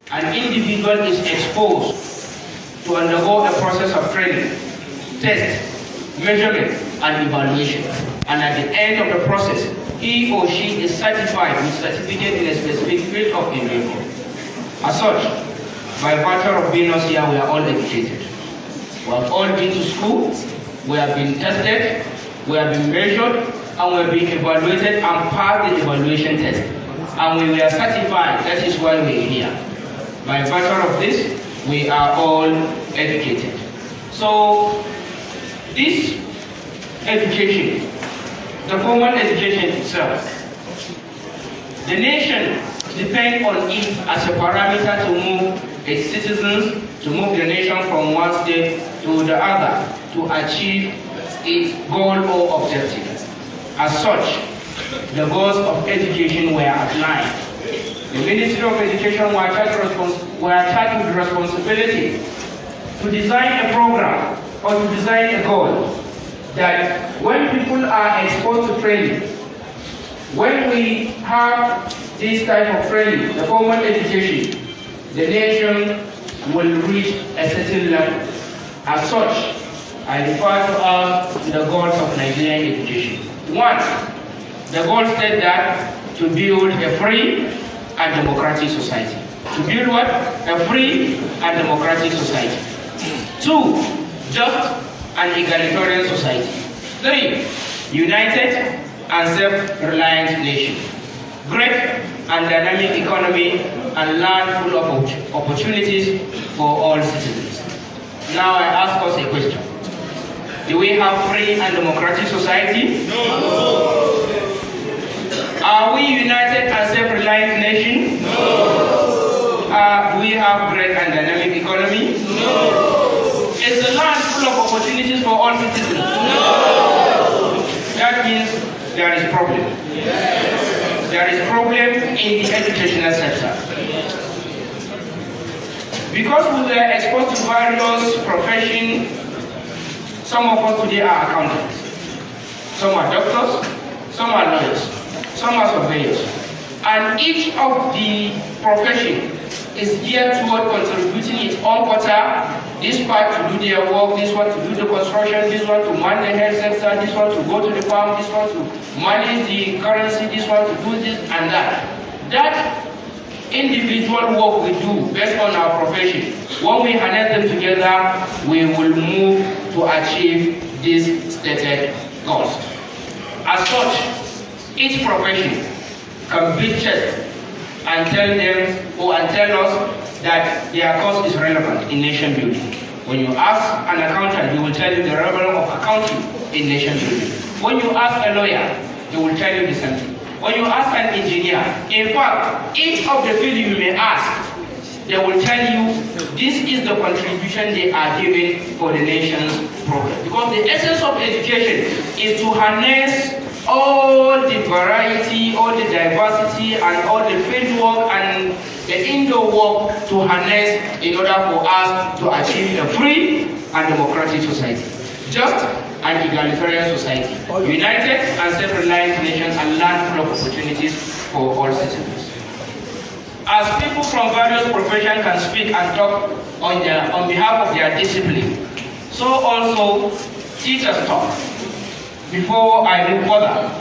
an individual is exposed to undergo a process of training, test, measurement, and evaluation. And at the end of the process, he or she is certified with certificate in a specific field of endeavor. As such, by virtue of being us here, we are all educated. We have all been to school, we have been tested, we have been measured, and we have been evaluated and passed the evaluation test. And we were certified, that is why we are here. By virtue of this, we are all educated. So, this education, the formal education itself, the nation depends on it as a parameter to move its citizens, to move the nation from one state to the other, to achieve its goal or objective. As such, the goals of education were outlined. The Ministry of Education were charged with the responsibility to design a program or to design a goal that when people are exposed to training, when we have this type of training, the formal education, the nation will reach a certain level. As such, I refer to the goals of Nigerian education. One, the goal states that to build a free and democratic society. To build what? A free and democratic society. Two, just and egalitarian society. Three, united and self-reliant nation. Great and dynamic economy and land full of opportunities for all citizens. Now I ask us a question. Do we have free and democratic society? No. Are we united and self-reliant nation? No. Do we have great and dynamic economy? No. Is the land full of opportunities for all citizens? No. That means there is problem. Yes. There is problem in the educational sector. Because we were exposed to various professions, some of us today are accountants, some are doctors, some are lawyers, some are surveyors. And each of the professions is geared toward contributing its own quota. This part to do their work, this one to do the construction, this one to man the health sector, this one to go to the farm, this one to manage the currency, this one to do this and that. That individual work we do based on our profession, when we harness them together, we will move to achieve these stated goals. As such, each profession can beat chest and tell them or tell us that their cause is relevant in nation building. When you ask an accountant, he will tell you the relevance of accounting in nation building. When you ask a lawyer, he will tell you the same thing. When you ask an engineer, in fact, each of the field you may ask, they will tell you this is the contribution they are giving for the nation's progress. Because the essence of education is to harness all the variety, all the diversity, and all the field work and the indoor work to harness in order for us to achieve a free and democratic society. Just and egalitarian society, united and self-reliant nations, and land full of opportunities for all citizens. As people from various professions can speak and talk on behalf of their discipline, so also teachers talk. Before I move further,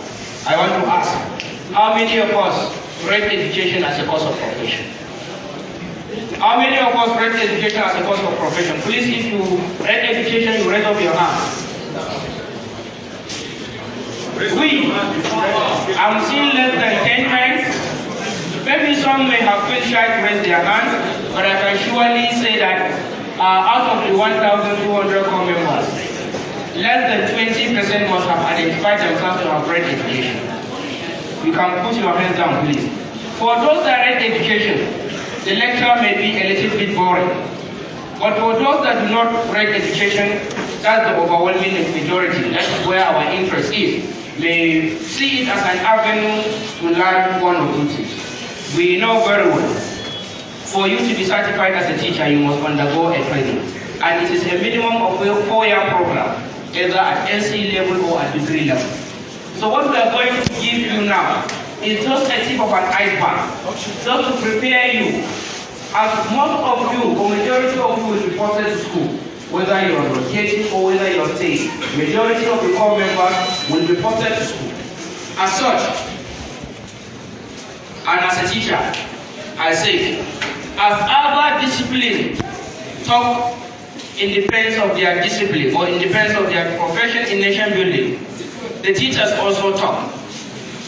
I want to ask, how many of us rate education as a course of profession? How many of us rate education as a course of profession? Please, if you rate education, you raise up your hand. I'm seeing less than 10 hands. Maybe some may have felt shy to raise their hands, but I can surely say that out of the 1,200 core members, less than 20% must have identified themselves to have read education. You can put your hands down, please. For those that read education, the lecture may be a little bit boring. But for those that do not read education, that's the overwhelming majority. That is where our interest is. May see it as an avenue to learn one or two things. We know very well, for you to be certified as a teacher, you must undergo a training. And it is a minimum of a 4-year program, either at NC level or at degree level. So what we are going to give you now is just a tip of an iceberg, just to prepare you As most of you, or majority of you, will be posted to school, whether you're rotating or whether you're staying, majority of the core members will be posted to school. As such, and as a teacher, I say, as other discipline talk in defense of their discipline or in defense of their profession in nation building, the teachers also talk.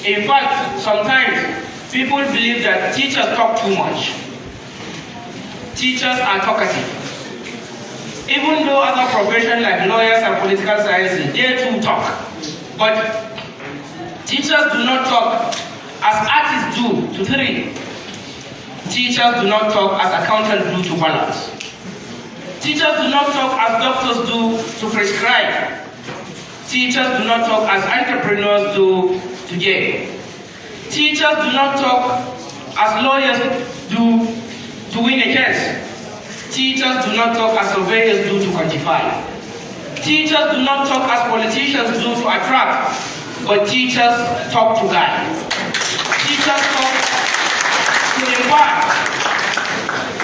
In fact, sometimes people believe that teachers talk too much. Teachers are talkative. Even though other professions like lawyers and political sciences, they too talk. But teachers do not talk as artists do to theory. Teachers do not talk as accountants do to balance. Teachers do not talk as doctors do to prescribe. Teachers do not talk as entrepreneurs do to gain. Teachers do not talk as lawyers do to win a case. Teachers do not talk as surveyors do to quantify. Teachers do not talk as politicians do to attract, but teachers talk to guide. Teachers talk to impart.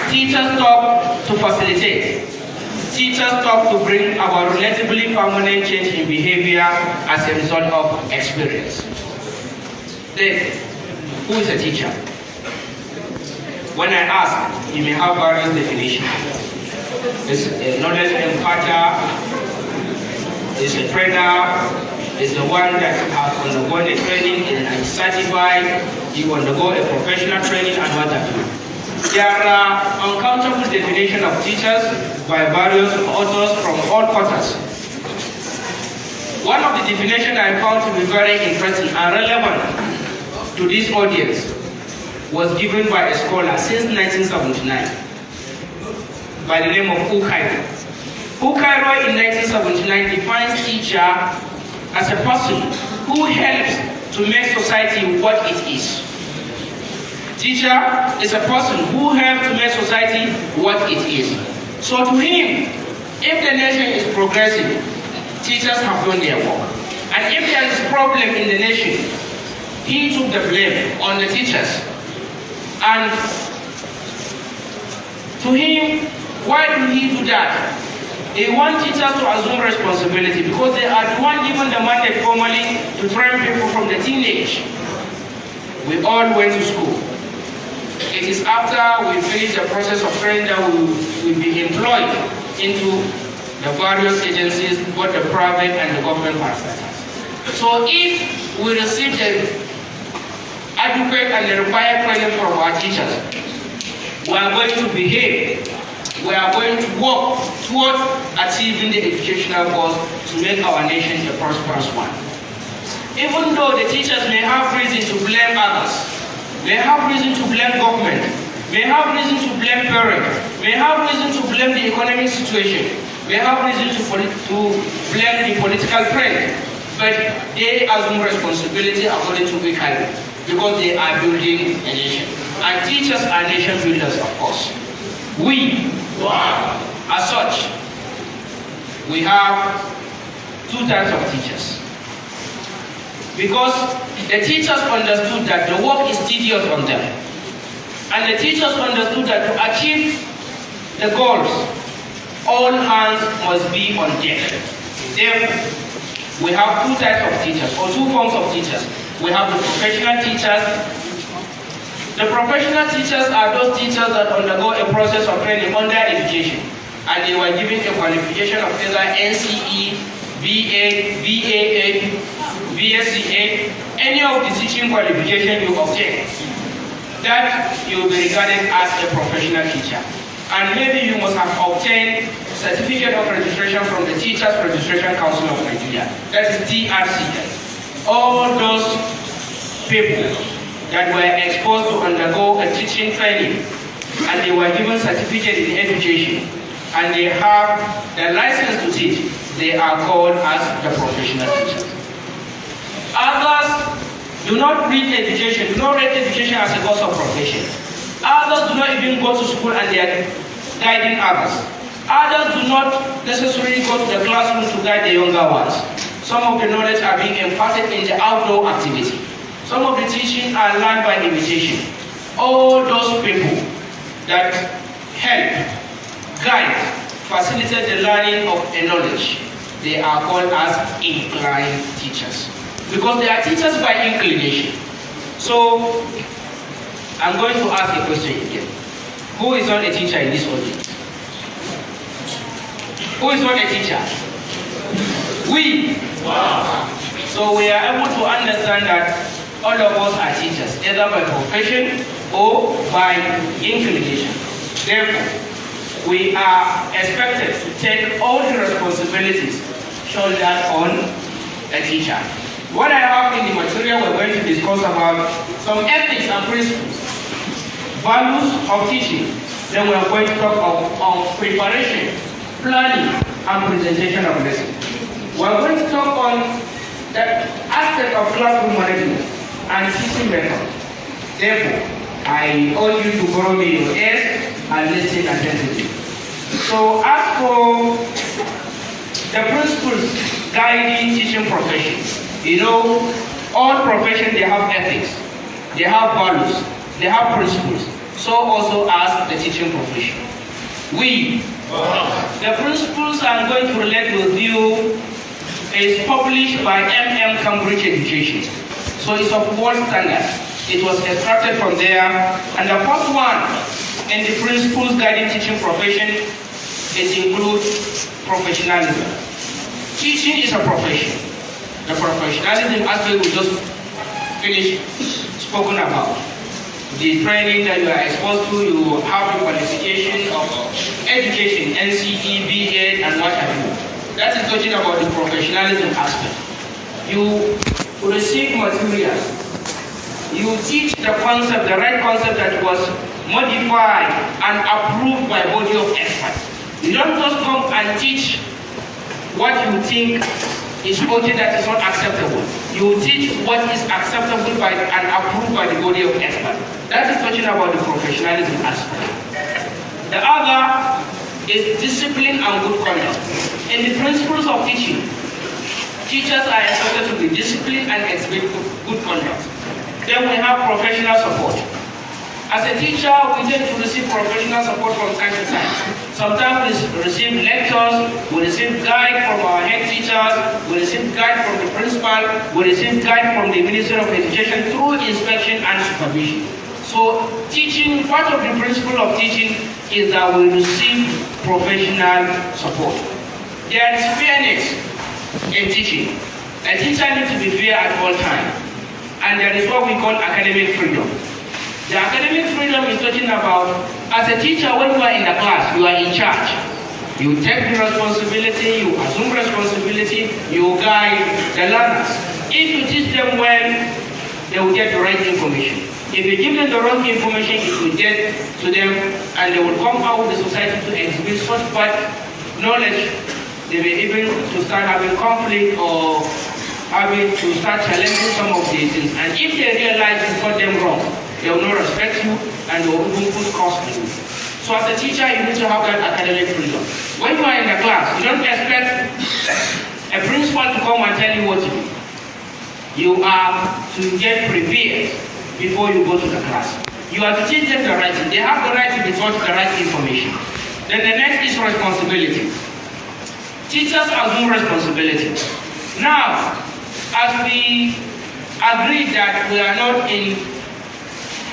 Teachers talk to facilitate. Teachers talk to bring about relatively permanent change in behavior as a result of experience. Then, who is a teacher? When I ask, you may have various definitions. Is a knowledge imparter, is a trainer, is the one that has undergone a training and is certified, you undergo a professional training and what have you. There are uncountable definitions of teachers by various authors from all quarters. One of the definitions I found to be very interesting and relevant to this audience was given by a scholar since 1979 by the name of Ukairo. Ukairo in 1979 defines teacher as a person who helps to make society what it is. Teacher is a person who helps to make society what it is. So to him, if the nation is progressing, teachers have done their work. And if there is a problem in the nation, he took the blame on the teachers. And to him, why do he do that? He wants teachers to assume responsibility because they are the one given the mandate formally to train people from the teenage. We all went to school. It is after we finish the process of training that we will be employed into the various agencies, both the private and the government parastatals. So if we receive the adequate and the required training from our teachers, we are going to behave. We are going to work toward achieving the educational goals to make our nation a prosperous one. Even though the teachers may have reason to blame others, may have reason to blame government, may have reason to blame parents, may have reason to blame the economic situation, may have reason to blame the political trend, but they assume responsibility according to Ukairo because they are building a nation. And teachers are nation builders, of course. We, as such, we have two types of teachers. Because the teachers understood that the work is tedious on them. And the teachers understood that to achieve the goals, all hands must be on deck. Therefore, we have two types of teachers, or two forms of teachers. We have the professional teachers. The professional teachers are those teachers that undergo a process of training under education. And they were given a qualification of either NCE, BA, BAA, BSCA, any of the teaching qualification you obtain, that you will be regarded as a professional teacher. And maybe you must have obtained certificate of registration from the Teachers Registration Council of Nigeria, that is TRC. All those people that were exposed to undergo a teaching training and they were given certificate in education and they have the license to teach, they are called as the professional teachers. Others do not read education, do not read education as a course of profession. Others do not even go to school and they are guiding others. Others do not necessarily go to the classroom to guide the younger ones. Some of the knowledge are being imparted in the outdoor activity. Some of the teaching are learned by imitation. All those people, that help, guide, facilitate the learning of a knowledge. They are called as inclined teachers because they are teachers by inclination. So I'm going to ask a question again. Who is not a teacher in this audience? Who is not a teacher? We. Wow. So we are able to understand that all of us are teachers, either by profession or by inclination. Therefore, we are expected to take all the responsibilities shouldered on a teacher. What I have in the material, we're going to discuss about some ethics and principles, values of teaching. Then we are going to talk on preparation, planning, and presentation of lessons. We're going to talk on the aspect of classroom management and teaching method. Therefore, I urge you to borrow me your ears and listen attentively. So as for the principles guiding teaching profession, you know, all professions, they have ethics, they have values, they have principles. So also as the teaching profession. The principles I'm going to relate with you is published by Cambridge Education. So it's of world standard. It was extracted from there. And the first one in the principles guiding teaching profession, it includes professionalism. Teaching is a profession. The professionalism aspect we just finished spoken about. The training that you are exposed to, you have the qualification of education, NCE, B.Ed, and what have you. That is talking about the professionalism aspect. You receive materials. You teach the concept, the right concept that was modified and approved by a body of experts. You don't just come and teach what you think is okay that is not acceptable. You teach what is acceptable by and approved by the body of experts. That is talking about the professionalism aspect. The other is discipline and good conduct. In the principles of teaching, teachers are expected to be disciplined and exhibit good conduct. Then we have professional support. As a teacher, we tend to receive professional support from time to time. Sometimes we receive lectures, we receive guide from our head teachers, we receive guide from the principal, we receive guide from the Ministry of Education through inspection and supervision. So teaching, part of the principle of teaching is that we receive professional support. There is fairness in teaching. A teacher needs to be fair at all times. And there is what we call academic freedom. The academic freedom is talking about, as a teacher, when you are in the class, you are in charge. You take the responsibility, you assume responsibility, you guide the learners. If you teach them well, they will get the right information. If you give them the wrong information, it will get to them and they will come out with the society to exhibit such bad knowledge. They may even to start having conflict or having to start challenging some of these things. And if they realize you got them wrong, they will not respect you and they will even put cost on you. So as a teacher, you need to have that academic freedom. When you are in the class, you don't expect a principal to come and tell you what to do. You are to get prepared before you go to the class. You are to teach them the right thing. They have the right to be taught the right information. Then the next is responsibility. Teachers assume responsibility. Now, as we agree that we are not in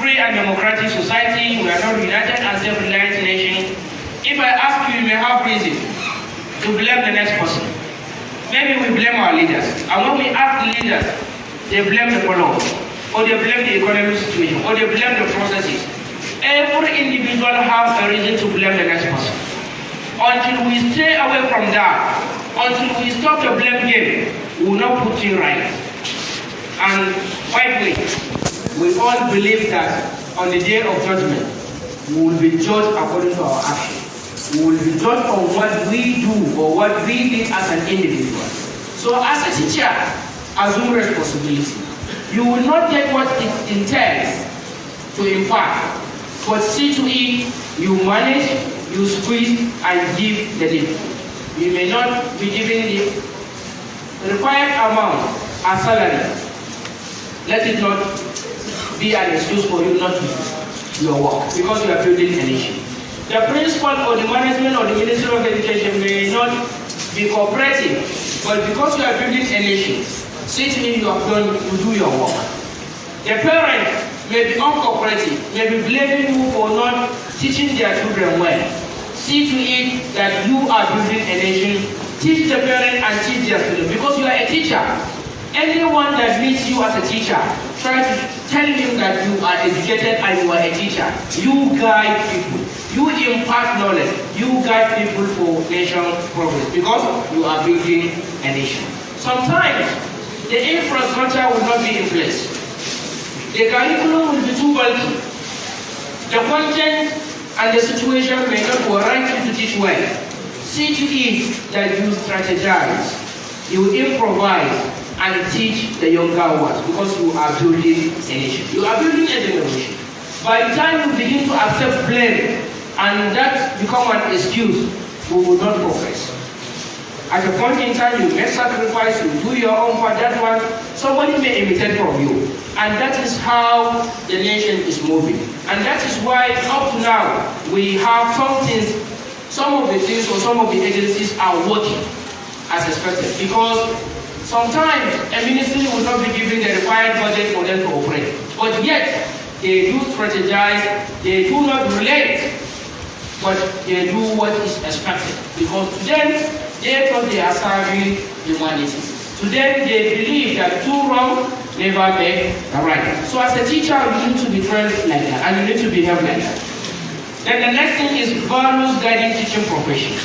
free and democratic society, we are not united and self-reliant nation, if I ask you, you may have reason to blame the next person. Maybe we blame our leaders. And when we ask the leaders, they blame the followers, or they blame the economic situation, or they blame the processes. Every individual has a reason to blame the next person. Until we stay away from that, until we stop the blame game, we will not put you right. And by the way, we all believe that on the day of judgment, we will be judged according to our actions. We will be judged on what we do or what we did as an individual. So as a teacher, assume responsibility. You will not get what it entails to impart, but see to it, you manage, you squeeze, and give the little. You may not be given the required amount as salary. Let it not be an excuse for you not to your work because you are building a nation. The principal or the management or the Ministry of Education may not be cooperative, but because you are building a nation, see to it you have done, you do your work. The parent may be uncooperative, may be blaming you for not teaching their children well. See to it that you are building a nation. Teach the parent and teach their students because you are a teacher. Anyone that meets you as a teacher, try to tell him that you are educated and you are a teacher. You guide people. You impart knowledge. You guide people for nation progress because you are building a nation. Sometimes the infrastructure will not be in place. The curriculum will be too bulky. The content and the situation may not warrant you to teach well. See to it that you strategize, you improvise, and teach the younger ones because you are building a nation. You are building a generation. By the time you begin to accept blame and that become an excuse, we will not progress. At a point in time, you make sacrifice, you do your own part, that one, somebody may imitate from you. And that is how the nation is moving. And that is why up to now, we have some of the things or some of the agencies are working as expected. Because sometimes a ministry will not be given the required budget for them to operate. But yet, they do strategize, they do not relate, but they do what is expected. Because to them, they thought they are serving humanity. To them, they believe that two wrong never make a right. So as a teacher, you need to be trained like that, and you need to behave like that. Then the next thing is values guiding teaching profession.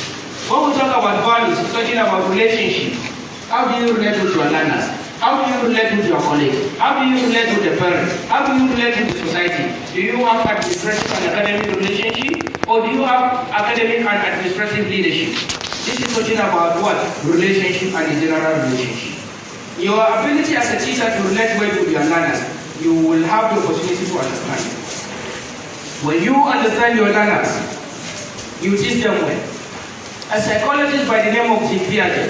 When we talk about values, we're talking about relationship. How do you relate with your learners? How do you relate with your colleagues? How do you relate with the parents? How do you relate with the society? Do you have administrative and academic relationship? Or do you have academic and administrative leadership? This is talking about what? Relationship and the general relationship. Your ability as a teacher to relate well with your learners, you will have the opportunity to understand. When you understand your learners, you teach them well. A psychologist by the name of Yobe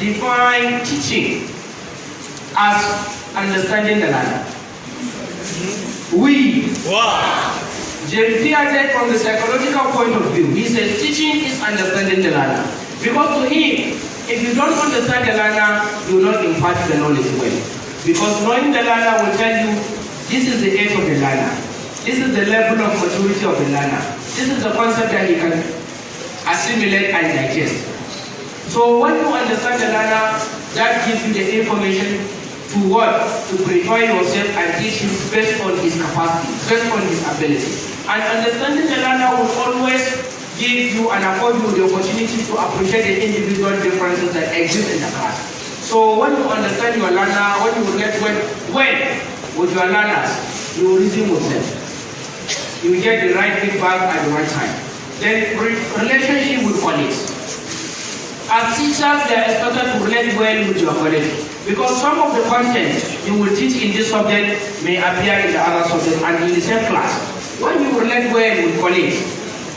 define teaching as understanding the learner. Yobe from the psychological point of view, he says teaching is understanding the learner. Because to him, if you don't understand the learner, you will not impart the knowledge well. Because knowing the learner will tell you, this is the age of the learner. This is the level of maturity of the learner. This is the concept that he can assimilate and digest. So when you understand the learner, that gives you the information to what? To prepare yourself and teach him based on his capacity, based on his ability. And understanding the learner will always give you and afford you the opportunity to appreciate the individual differences that exist in the class. So when you understand your learner, when you relate well with your learners, you will reason with them. You will get the right feedback at the right time. Then relationship with colleagues. As teachers, they are expected to relate well with your colleagues. Because some of the content you will teach in this subject may appear in the other subject and in the same class. When you relate well with colleagues,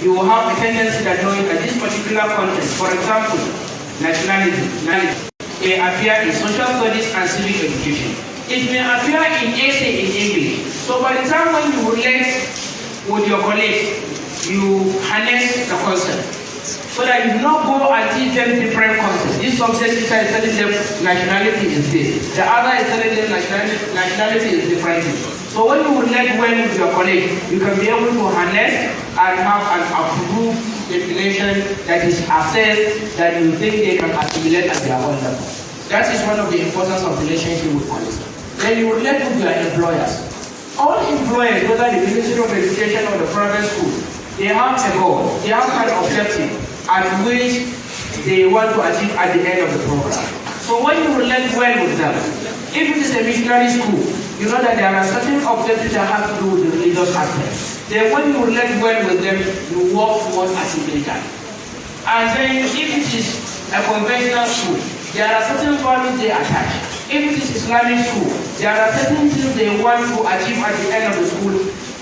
you will have a tendency that knowing that this particular content, for example, nationality, may appear in social studies and civic education. It may appear in essay in English. So by the time when you relate with your colleagues, you harness the concept. So that you not go and teach them different concepts. This subject teacher is telling them nationality is this. The other is telling them nationality is different. So when you relate well with your colleagues, you can be able to harness and have an approved definition that is assessed that you think they can assimilate at their own level. That is one of the importance of relationship with colleagues. Then you relate with your employers. All employers, whether the Ministry of Education or the private school, they have a goal, they have an objective at which they want to achieve at the end of the program. So when you relate well with them, if it is a missionary school, you know that there are certain objectives that have to do with the religious aspect. Then when you relate well with them, you work towards achieving that. And then if it is a conventional school, there are certain values they attach. If it is Islamic school, there are certain things they want to achieve at the end of the school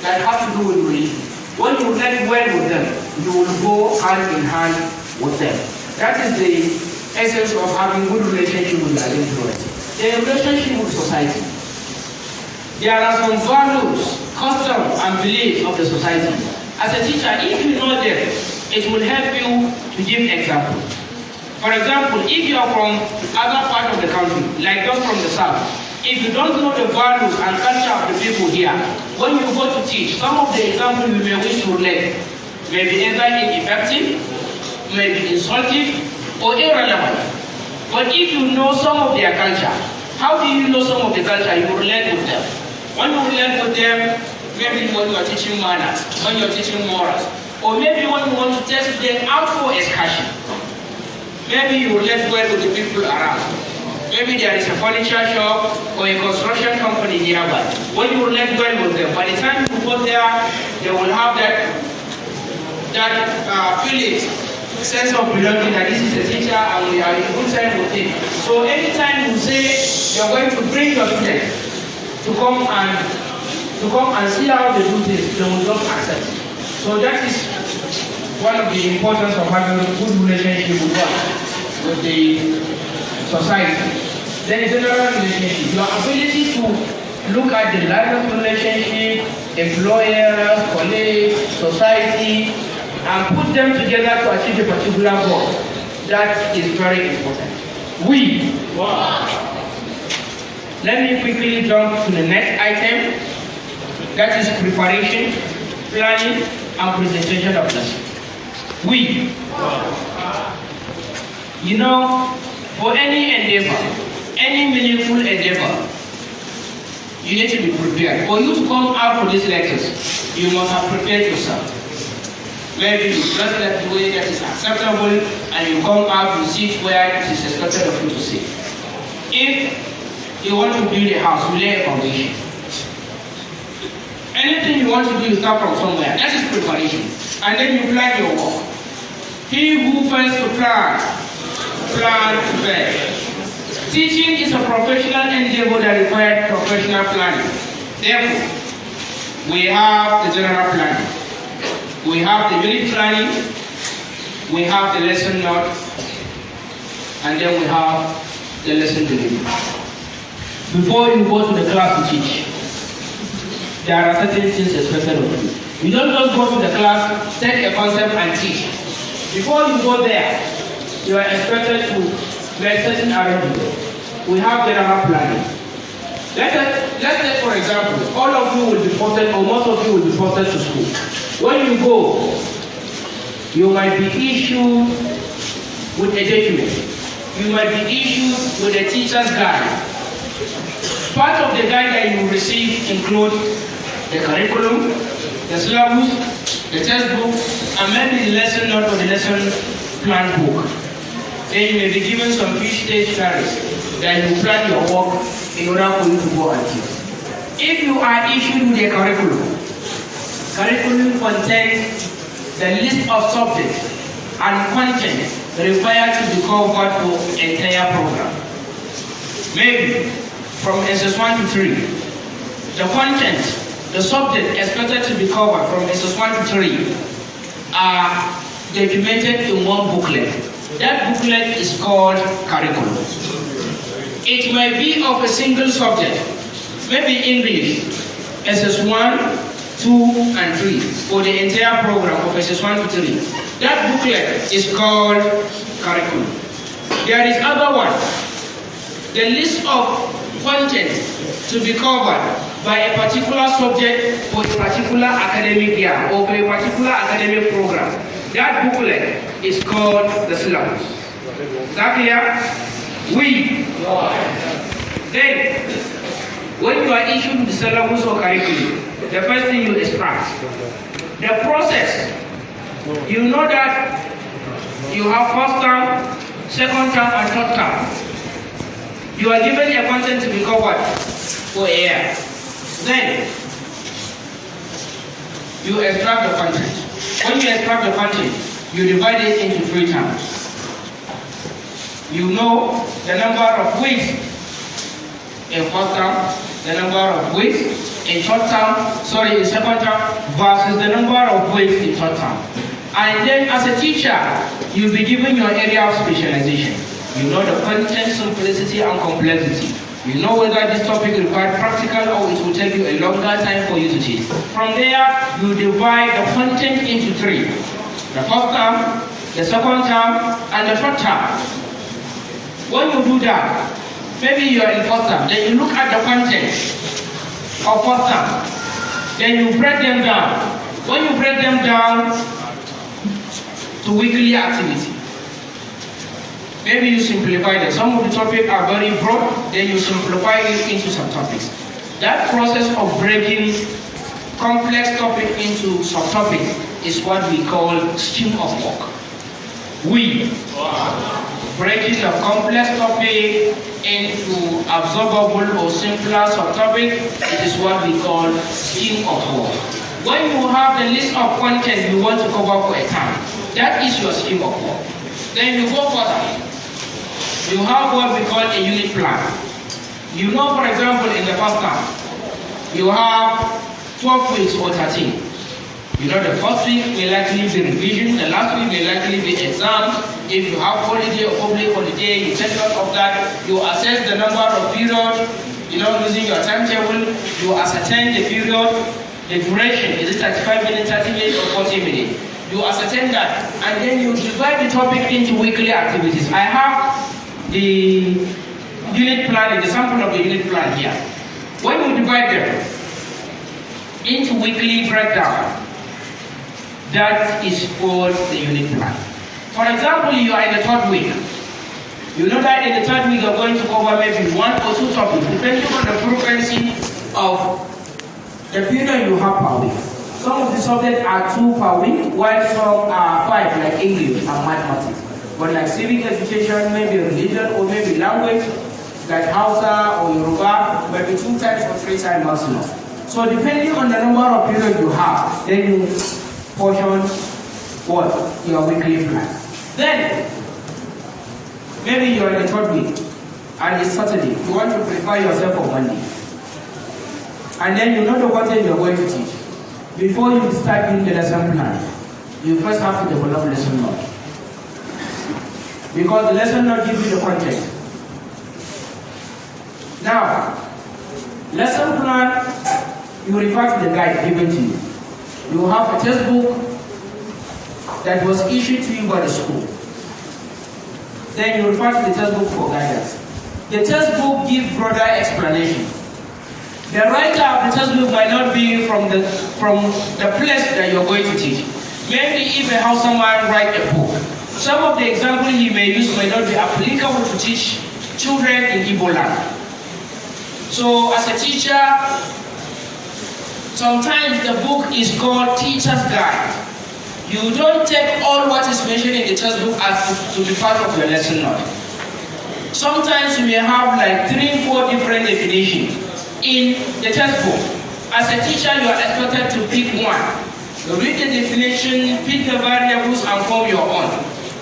that have to do with religion. When you relate well with them, you will go hand in hand with them. That is the essence of having good relationship with your employees. The relationship with society. There are some values custom and beliefs of the society. As a teacher, if you know them, it will help you to give example. For example, if you are from other part of the country, like those from the south, if you don't know the values and culture of the people here, when you go to teach, some of the examples you may wish to relate may be either ineffective, may be insulting, or irrelevant. But if you know some of their culture, how do you know some of the culture? You relate with them. When you relate with them, maybe when you are teaching manners, when you are teaching morals, or maybe when you want to test them out for excursion. Maybe you relate well with the people around. Maybe there is a furniture shop or a construction company nearby. When you relate well with them, by the time you go there, they will have that feeling, sense of belonging that this is a teacher and we are in good time with him. So anytime you say you're going to bring your students to come and see how they do this, they will not accept it. So that is one of the importance of having a good relationship with the society. Then general relationship, your ability to look at the larger relationship, employers, colleagues, society, and put them together to achieve a particular goal. That is very important. Let me quickly jump to the next item. That is preparation, planning, and presentation of lesson. You know, for any endeavor, any meaningful endeavor, you need to be prepared. For you to come out for these lectures, you must have prepared yourself. Maybe you dress that way that is acceptable, and you come out to sit where it is expected of you to sit. If you want to build a house, you lay a foundation. Anything you want to do, you start from somewhere. That is preparation. And then you plan your work. He who fails to plan fails. Teaching is a professional endeavor that requires professional planning. Therefore, we have the general planning. We have the unit planning. We have the lesson note. And then we have the lesson delivery. Before you go to the class to teach, there are certain things expected of you. You don't just go to the class, take a concept and teach. Before you go there, you are expected to make certain arrangements. We have general planning. Let's take for example, all of you will be posted, or most of you will be posted to school. When you go, you might be issued with a document. You might be issued with a teacher's guide. Part of the guide that you receive includes the curriculum, the syllabus, the textbook, and maybe the lesson note or the lesson plan book. Then you may be given some few stationaries that you plan your work in order for you to go and teach. If you are issued with a curriculum contains the list of subjects and content required to be covered for the entire program. Maybe from SS1 to 3, the content, the subject expected to be covered from SS1 to 3 are documented in one booklet. That booklet is called curriculum. It might be of a single subject, maybe English, SS1, 2, and 3, for the entire program of SS1 to 3. That booklet is called curriculum. There is other one, the list of content to be covered by a particular subject for a particular academic year or for a particular academic program. That booklet is called the syllabus. Is that clear? Then, when you are issued the syllabus or curriculum, the first thing you extract. The process, you know that you have first term, second term, and third term. You are given a content to be covered for a year. Then, you extract the content. When you extract the content, you divide it into 3 terms. You know the number of weeks in first term, the number of weeks in second term, versus the number of weeks in third term. And then as a teacher, you'll be given your area of specialization. You know the content, simplicity, and complexity. You know whether this topic requires practical or it will take you a longer time for you to teach. From there, you divide the content into three. The first term, the second term, and the third term. When you do that, maybe you are in first term, then you look at the content of first term. Then you break them down. When you break them down to weekly activity, maybe you simplify them. Some of the topics are very broad, then you simplify it into some topics. That process of breaking complex topic into subtopics is what we call scheme of work. Breaking a complex topic into absorbable or simpler subtopic, it is what we call scheme of work. When you have the list of content you want to cover for a term, that is your scheme of work. Then you go further. You have what we call a unit plan. You know, for example, in the first term, you have 12 weeks or 13. You know, the first week may likely be revision, the last week may likely be exam. If you have holiday or public holiday, you take note of that. You assess the number of periods, using your timetable. You ascertain the period, the duration. Is it 35 minutes, 30 minutes, or 40 minutes? You ascertain that, and then you divide the topic into weekly activities. I have the unit plan, the sample of the unit plan here. When you divide them into weekly breakdown, that is called the unit plan. For example, you are in the third week. You know that in the third week you are going to cover maybe one or two topics, depending on the frequency of the period you have per week. Some of the subjects are 2 per week, while some are 5, like English and mathematics. But like civic education, maybe religion, or maybe language, like Hausa or Yoruba, maybe 2 times or 3 times maximum. So depending on the number of periods you have, then you portion what? Your weekly plan. Then, maybe you are in the third week, and it's Saturday. You want to prepare yourself for Monday. And then you know the content you are going to teach. Before you start doing the lesson plan, you first have to develop lesson note. Because the lesson note gives you the content. Now, lesson plan, you refer to the guide given to you. You have a textbook that was issued to you by the school. Then you refer to the textbook for guidance. The textbook gives broader explanation. The writer of the textbook might not be from the place that you're going to teach. Maybe if a Hausa man write a book, some of the examples he may use may not be applicable to teach children in Igbo land. So as a teacher, sometimes the book is called Teacher's Guide. You don't take all what is mentioned in the textbook as to be part of your lesson note. Sometimes you may have like 3-4 different definitions in the textbook. As a teacher, you are expected to pick one. You read the definition, pick the variables, and form your own.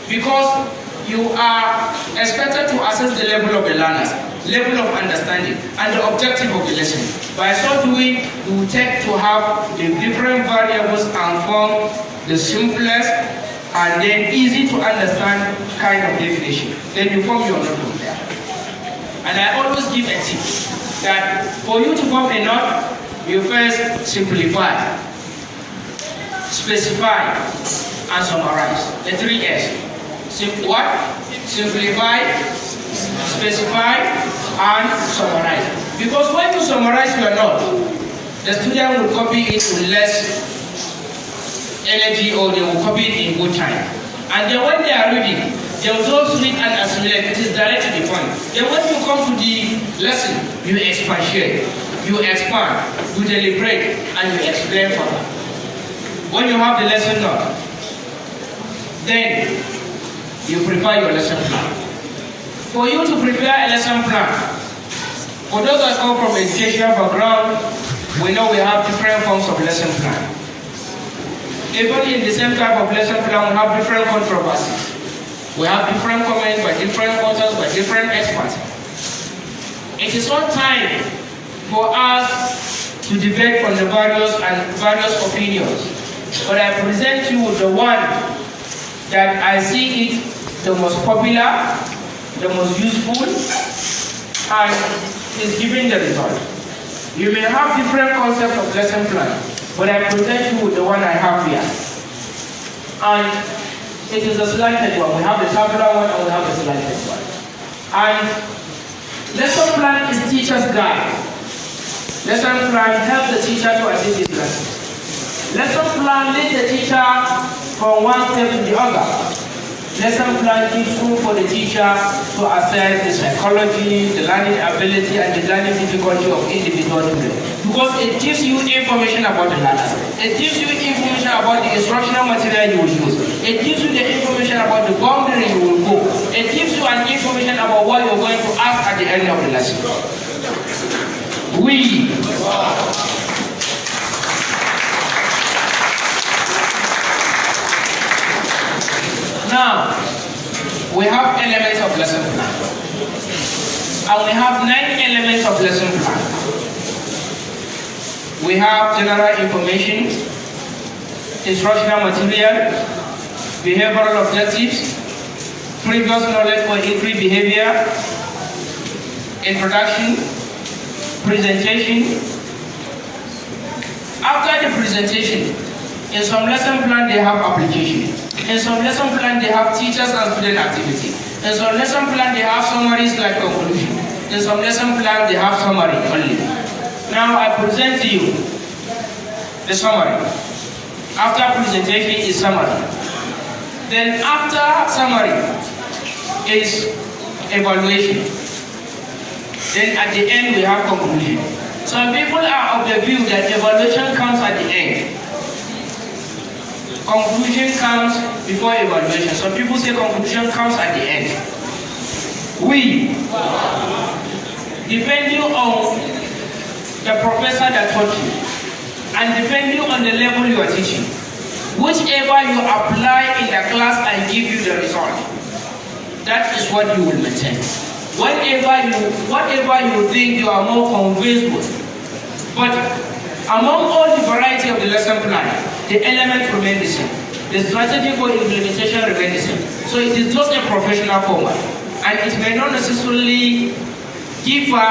Because you are expected to assess the level of the learners, level of understanding, and the objective of the lesson. By so doing, you will take to have the different variables and form the simplest and then easy to understand kind of definition. Then you form your note from there. And I always give a tip that for you to form a note, you first simplify, specify, and summarize. The 3 S. Simplify, specify, and summarize. Because when you summarize your note, the student will copy it with less energy, or they will copy it in good time. And then when they are reading, they will just read and assimilate. It is direct to the point. Then when you come to the lesson, you expatiate, you expand, you deliberate, and you explain further. When you have the lesson note, then you prepare your lesson plan. For you to prepare a lesson plan, for those that come from educational background, we know we have different forms of lesson plan. Even in the same type of lesson plan, we have different controversies. We have different comments by different authors, by different experts. It is not time for us to debate on the various opinions, but I present you with the one that I see it the most popular, the most useful, and is giving the result. You may have different concepts of lesson plan, but I present you with the one I have here. And it is a slanted one. We have the tabular one and we have the slanted one. And lesson plan is teacher's guide. Lesson plan helps the teacher to assist his lesson. Lesson plan leads the teacher from one step to the other. Lesson plan gives room for the teacher to assess the psychology, the learning ability, and the learning difficulty of individual students. Because it gives you information about the learner. It gives you information about the instructional material you will use. It gives you the information about the boundary you will go. It gives you an information about what you're going to ask at the end of the lesson. Now, we have elements of lesson plan. And we have 9 elements of lesson plan. We have general information, instructional material, behavioral objectives, previous knowledge for increased behavior, introduction, presentation. After the presentation, in some lesson plan they have application. In some lesson plan they have teachers and student activity. In some lesson plan they have summaries like conclusion. In some lesson plan they have summary only. Now I present to you the summary. After presentation is summary. Then after summary is evaluation. Then at the end we have conclusion. Some people are of the view that evaluation comes at the end. Conclusion comes before evaluation. Some people say conclusion comes at the end. Depending on the professor that taught you, and depending on the level you are teaching, whichever you apply in the class and give you the result, that is what you will maintain. Whatever you think you are more convinced with. But among all the variety of the lesson plan, the elements remain the same. The strategy for implementation remains the same. So it is just a professional format. And it may not necessarily differ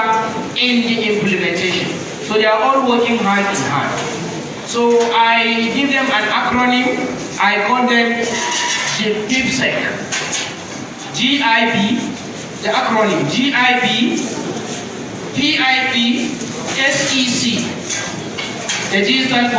in the implementation. So they are all working hand in hand. So I give them an acronym. I call them the GIPSEC. GIP, the acronym GIP, PIP, SEC. The G stands for